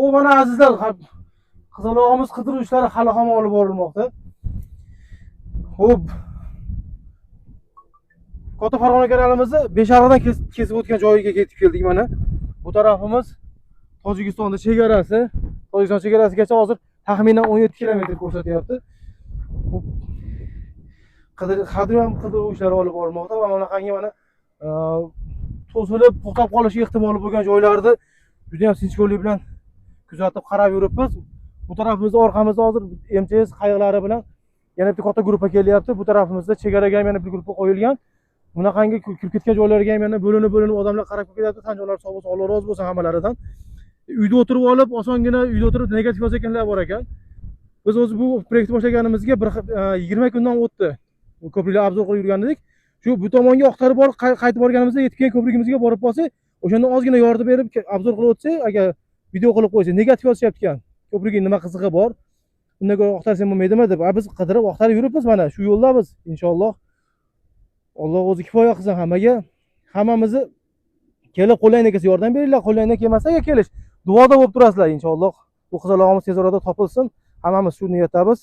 Xo'p, mana azizlar, qizalog'imiz qidiruv ishlari hali ham olib borilmoqda. Xo'p. Katta Farg'ona kanalimizni Beshariqdan kesib o'tgan joyiga yetib keldik mana. Bu tarafimiz Tojikistonning chegarasi. Tojikiston chegarasigacha hozir taxminan 17 kilometr ko'rsatyapti. Qidiruv ishlari olib borilmoqda va bunaqangi mana to'silib, to'xtab qolish ehtimoli bo'lgan joylarda juda ham sinchkovlik bilan kuzatib qarab yuribmiz. Bu tarafimizda orqamizda hozir MTS qayiqlari bilan yana bitta katta guruh kelyapti. Bu tarafimizda chegaraga ham yana bir guruh qo'yilgan. Bunaqangi kirib ketgan joylarga ham yana bo'linib odamlar qarab ketyapti. Tan joylar sog' bo'lsin, Alloh rozi bo'lsin hammalaridan. Uyda o'tirib olib, osongina uyda o'tirib negativ yozganlar bor ekan. Biz o'zi bu proyektni boshlaganimizga 20 kundan o'tdi. Bu ko'priklar obzor qilib yurgan edik. Shu bu tomonga oqtarib borib, qaytib borganimizda yetib kelgan ko'prigimizga borib qolsak, o'shanda ozgina yordam berib obzor qilib o'tsak, agar video qilib qo'ysa, negativ yozishyapti ekan. Ko'prigning nima qizig'i bor? Bundan ko'ra oqtarsam bo'lmaydimi deb. Biz qidirib oqtarib yuribmiz mana shu yo'ldamiz inshaalloh. Alloh o'zi kifoya qilsin hammaga. Hammamizni kelib qo'lingdan kelsa yordam beringlar, qo'lingdan kelmasa kelish. Duoda bo'lib turasizlar inshaalloh. Bu qizalog'imiz tez orada topilsin. Hammamiz shu niyatdamiz.